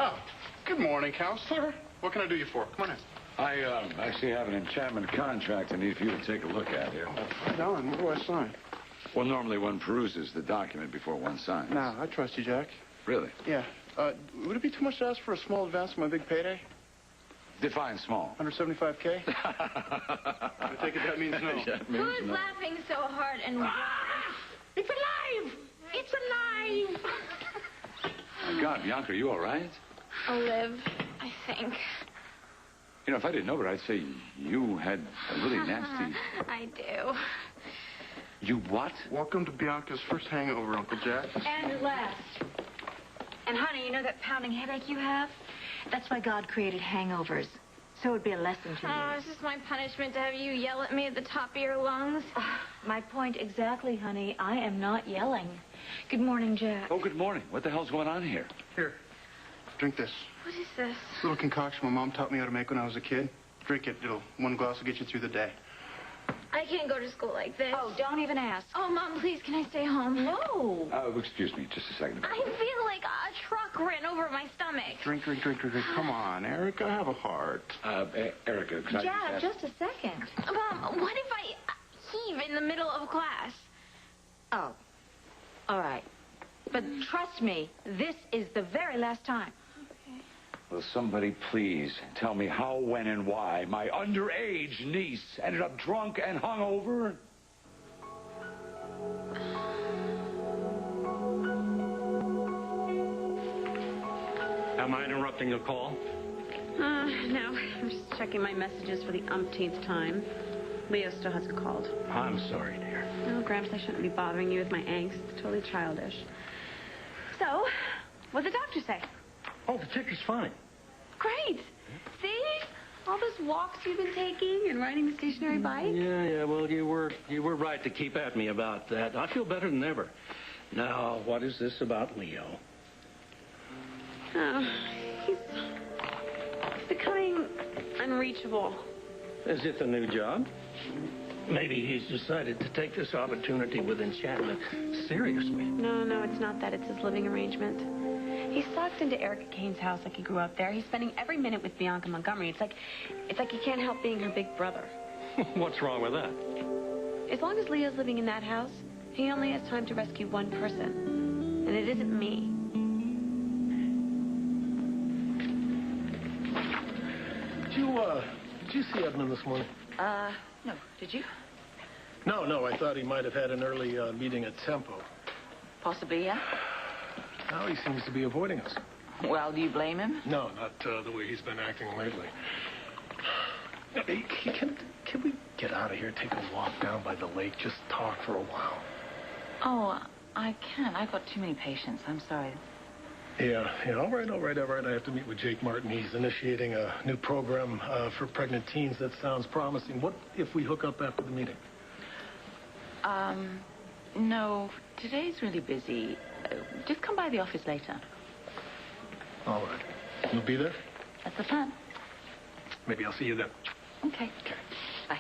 Oh, good morning, counselor. What can I do you for? Come on in. I actually have an enchantment contract I need for you to take a look at here. Right on. What do I sign? Well, normally one peruses the document before one signs. No, I trust you, Jack. Really? Yeah. Would it be too much to ask for a small advance on my big payday? Define small. 175K? I take it that means no. Yeah, it means Who's no. laughing so hard and why? It's alive! It's alive! My God, Bianca, are you all right? I'll live, I think. You know, if I didn't know it, I'd say you had a really nasty... I do. You what? Welcome to Bianca's first hangover, Uncle Jack. And last. And honey, you know that pounding headache you have? That's why God created hangovers. So it would be a lesson to you. Oh, is this my punishment to have you yell at me at the top of your lungs? My point exactly, honey. I am not yelling. Good morning, Jack. Oh, good morning. What the hell's going on here? Here. Drink this. What is this? Little concoction my mom taught me how to make when I was a kid. Drink it. One glass will get you through the day. I can't go to school like this. Oh, don't even ask. Oh, Mom, please, can I stay home? No. Excuse me, just a second. I feel like a truck ran over my stomach. Drink. Come on, Erica, have a heart. Erica, could I Jack, just a second. Mom, what if I heave in the middle of class? Oh. All right. But trust me, this is the very last time. Will somebody please tell me how, when, and why my underage niece ended up drunk and hungover? Am I interrupting a call? No. I'm just checking my messages for the umpteenth time. Leo still hasn't called. I'm sorry, dear. Oh, Gramps, I shouldn't be bothering you with my angst. It's totally childish. So, what'd the doctor say? Oh, the ticker's fine. Great. See? All those walks you've been taking and riding the stationary bike? Yeah, well, you were right to keep at me about that. I feel better than ever. Now, what is this about Leo? Oh, he's becoming unreachable. Is it the new job? Maybe he's decided to take this opportunity with enchantment seriously. No, it's not that. It's his living arrangement. He stalked into Erica Kane's house like he grew up there. He's spending every minute with Bianca Montgomery. It's like he can't help being her big brother. What's wrong with that? As long as Leo's living in that house, he only has time to rescue one person. And it isn't me. Did you see Edmond this morning? No. Did you? No, I thought he might have had an early meeting at Tempo. Possibly, yeah. Now he seems to be avoiding us. Well, do you blame him? No, not the way he's been acting lately. Hey, can we get out of here, take a walk down by the lake, just talk for a while? Oh, I can't. I've got too many patients. I'm sorry. Yeah, all right. I have to meet with Jake Martin. He's initiating a new program for pregnant teens. That sounds promising. What if we hook up after the meeting? No, today's really busy. Just come by the office later. All right. You'll be there? That's the plan. Maybe I'll see you then. Okay. Bye.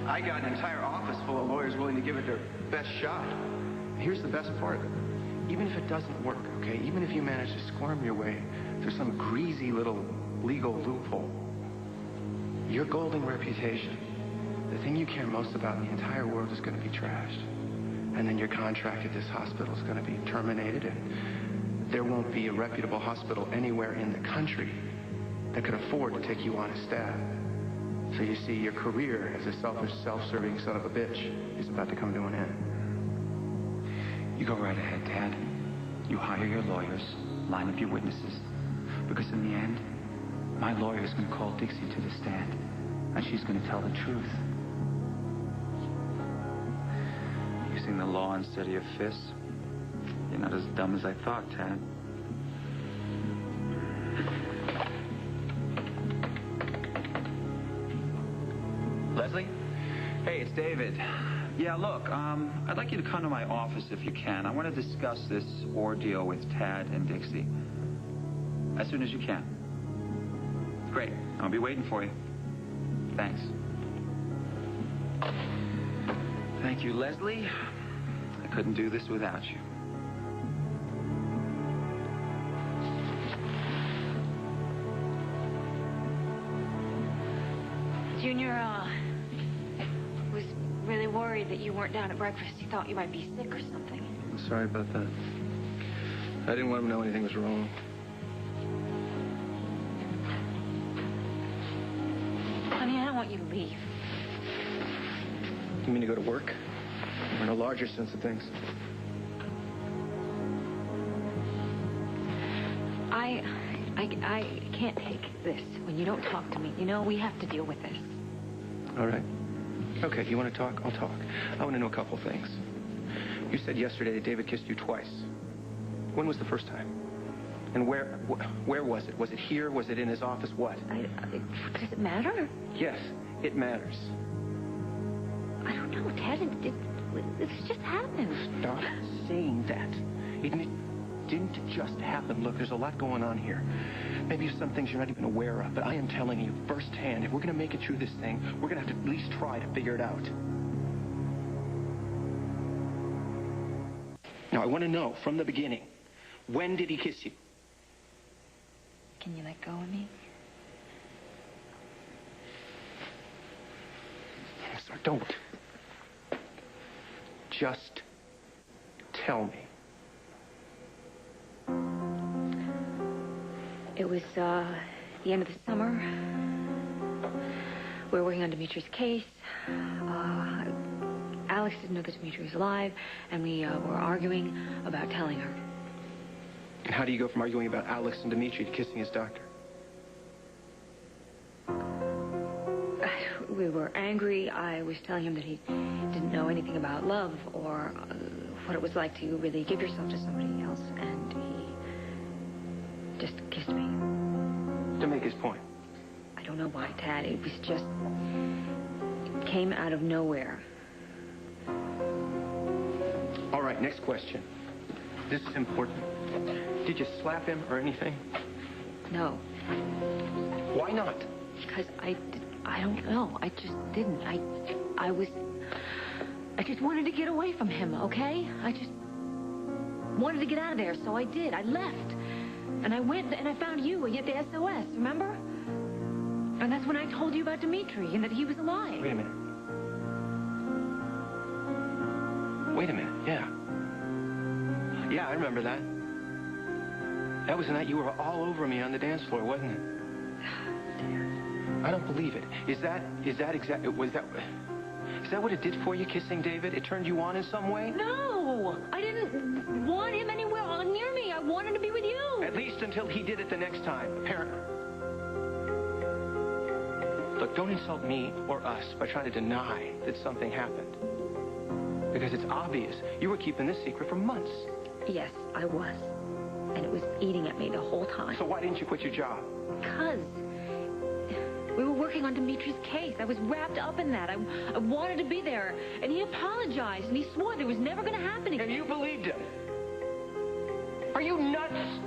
I got an entire office full of lawyers willing to give it their best shot. Here's the best part. Even if it doesn't work, okay, even if you manage to squirm your way through some greasy little legal loophole, your golden reputation, the thing you care most about in the entire world, is going to be trashed. And then your contract at this hospital is going to be terminated, and there won't be a reputable hospital anywhere in the country that could afford to take you on as staff. So you see, your career as a selfish, self-serving son of a bitch is about to come to an end. You go right ahead, Dad. You hire your lawyers, line up your witnesses. Because in the end, my lawyer is going to call Dixie to the stand, and she's going to tell the truth. Using the law instead of your fists. You're not as dumb as I thought, Tad. Leslie? Hey, it's David. Yeah, look, I'd like you to come to my office if you can. I want to discuss this ordeal with Tad and Dixie. As soon as you can. Great. I'll be waiting for you. Thanks. Thank you, Leslie. I couldn't do this without you. Junior, was really worried that you weren't down at breakfast. He thought you might be sick or something. I'm sorry about that. I didn't want him to know anything was wrong. Honey, I don't want you to leave. You mean to go to work? Or in a larger sense of things? I can't take this when you don't talk to me. You know, we have to deal with this. All right. Okay, you want to talk? I'll talk. I want to know a couple things. You said yesterday that David kissed you twice. When was the first time? And where was it? Was it here? Was it in his office? What? Does it matter? Yes, it matters. I don't know, Ted. This just happened. Stop saying that. It didn't just happen. Look, there's a lot going on here. Maybe some things you're not even aware of, but I am telling you firsthand, if we're going to make it through this thing, we're going to have to at least try to figure it out. Now, I want to know, from the beginning, when did he kiss you? Can you let go of me? Sir, don't. Just tell me. It was, the end of the summer. We were working on Dimitri's case. Alex didn't know that Dimitri was alive, and we were arguing about telling her. And how do you go from arguing about Alex and Dimitri to kissing his doctor? We were angry. I was telling him that he didn't know anything about love or what it was like to really give yourself to somebody else, and he just kissed me. To make his point. I don't know why, Tad. It was just... It came out of nowhere. All right, next question. This is important. Did you slap him or anything? No. Why not? Because I don't know. I just didn't. I just wanted to get away from him, okay? I just wanted to get out of there, so I did. I left. And I went and I found you at the SOS, remember? And that's when I told you about Dimitri and that he was alive. Wait a minute. Yeah. Yeah, I remember that. That was the night you were all over me on the dance floor, wasn't it? I don't believe it. Is that what it did for you, kissing David? It turned you on in some way? No! I didn't want him anywhere near me. I wanted to be with you. At least until he did it the next time, apparently. Look, don't insult me or us by trying to deny that something happened. Because it's obvious you were keeping this secret for months. Yes, I was. And it was eating at me the whole time. So why didn't you quit your job? Because we were working on Dimitri's case. I was wrapped up in that. I wanted to be there. And he apologized, and he swore there was never going to happen again. And you believed him? Are you nuts?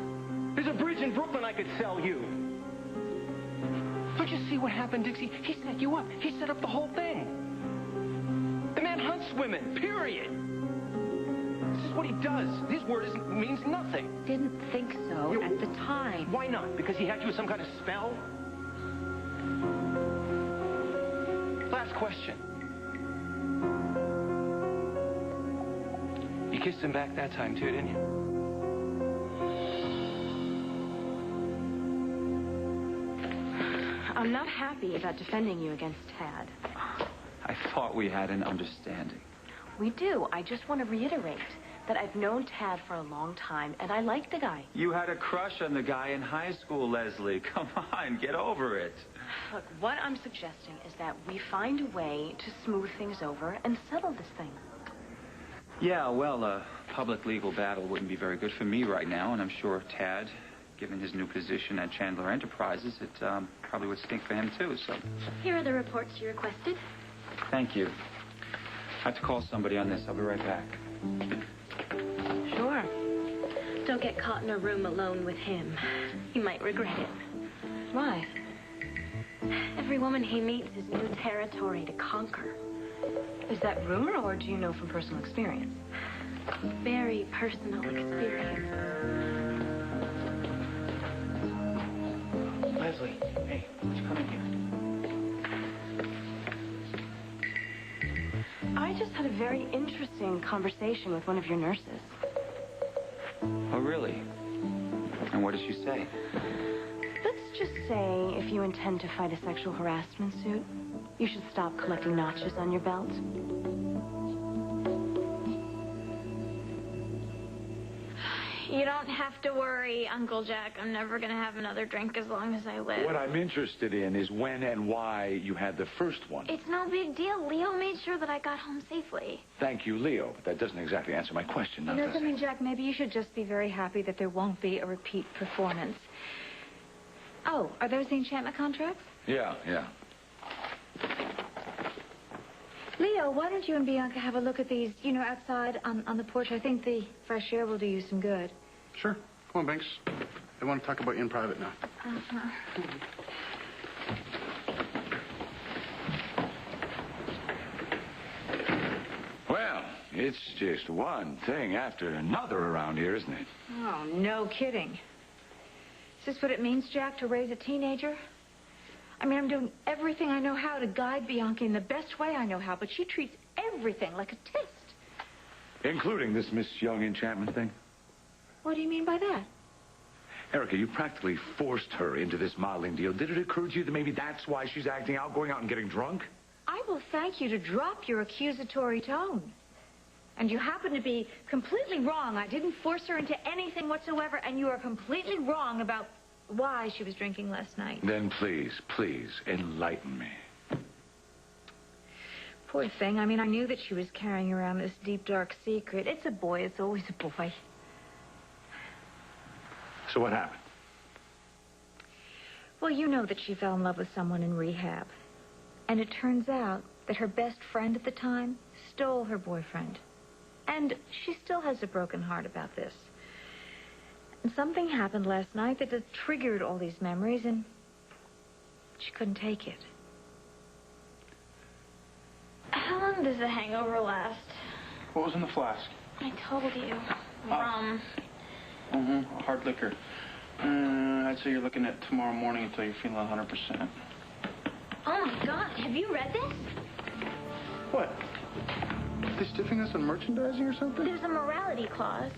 There's a bridge in Brooklyn I could sell you. Don't you see what happened, Dixie? He set you up. He set up the whole thing. The man hunts women, period. This is what he does. His word means nothing. Didn't think so at the time. Why not? Because he had you with some kind of spell? Last question. You kissed him back that time, too, didn't you? I'm not happy about defending you against Tad. I thought we had an understanding. We do. I just want to reiterate that I've known Tad for a long time, and I like the guy. You had a crush on the guy in high school, Leslie. Come on, get over it. Look, what I'm suggesting is that we find a way to smooth things over and settle this thing. Yeah, well, a public legal battle wouldn't be very good for me right now, and I'm sure Tad, given his new position at Chandler Enterprises, it probably would stink for him, too, so... Here are the reports you requested. Thank you. I have to call somebody on this. I'll be right back. Sure. Don't get caught in a room alone with him. You might regret it. Why? Every woman he meets is new territory to conquer. Is that rumor, or do you know from personal experience? Very personal experience. Leslie, hey, would you come in here? I just had a very interesting conversation with one of your nurses. Oh, really? And what did she say? Let's just say if you intend to fight a sexual harassment suit, you should stop collecting notches on your belt. You don't have to worry, Uncle Jack. I'm never going to have another drink as long as I live. What I'm interested in is when and why you had the first one. It's no big deal. Leo made sure that I got home safely. Thank you, Leo. But that doesn't exactly answer my question, You now know does something, it? Jack? Maybe you should just be very happy that there won't be a repeat performance. Oh, are those the enchantment contracts? Yeah. Leo, why don't you and Bianca have a look at these, outside on the porch? I think the fresh air will do you some good. Sure. Come on, Banks. I want to talk about you in private now. Uh-huh. Well, it's just one thing after another around here, isn't it? Oh, no kidding. Is this what it means, Jack, to raise a teenager? I mean, I'm doing everything I know how to guide Bianca in the best way I know how, but she treats everything like a test. Including this Miss Young enchantment thing? What do you mean by that? Erica, you practically forced her into this modeling deal. Did it occur to you that maybe that's why she's acting out, going out and getting drunk? I will thank you to drop your accusatory tone. And you happen to be completely wrong. I didn't force her into anything whatsoever, and you are completely wrong about why she was drinking last night. Then please, enlighten me. Poor thing. I mean, I knew that she was carrying around this deep, dark secret. It's a boy. It's always a boy. So what happened? Well, you know that she fell in love with someone in rehab. And it turns out that her best friend at the time stole her boyfriend. And she still has a broken heart about this. And something happened last night that just triggered all these memories, and she couldn't take it. How long does the hangover last? What was in the flask? I told you. Rum. Hard liquor. I'd say you're looking at tomorrow morning until you're feeling 100%. Oh, my God. Have you read this? What? They stiffing us on merchandising or something? There's a morality clause.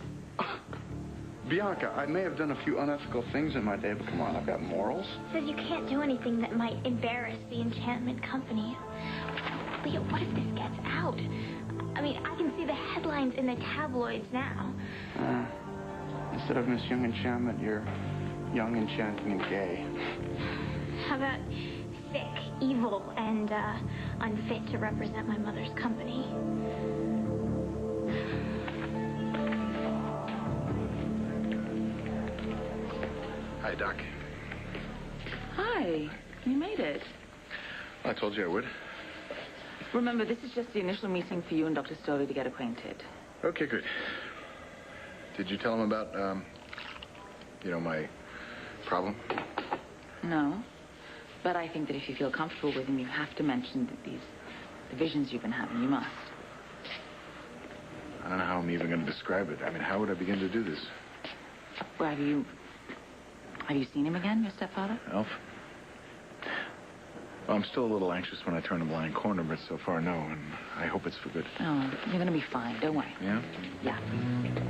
Bianca, I may have done a few unethical things in my day, but come on, I've got morals. It says you can't do anything that might embarrass the enchantment company. Leo, what if this gets out? I mean, I can see the headlines in the tabloids now. Instead of Miss Young Enchantment, you're young, enchanting, and gay. How about sick, evil, and unfit to represent my mother's company? Hi, Doc. Hi. You made it. I told you I would. Remember, this is just the initial meeting for you and Dr. Stoley to get acquainted. Okay, good. Did you tell him about, my problem? No. But I think that if you feel comfortable with him, you have to mention that the visions you've been having, you must. I don't know how I'm even going to describe it. I mean, how would I begin to do this? Well, have you seen him again, your stepfather? Alf? Well, I'm still a little anxious when I turn a blind corner, but so far, no, and I hope it's for good. Oh, you're going to be fine. Don't worry. Yeah? Yeah.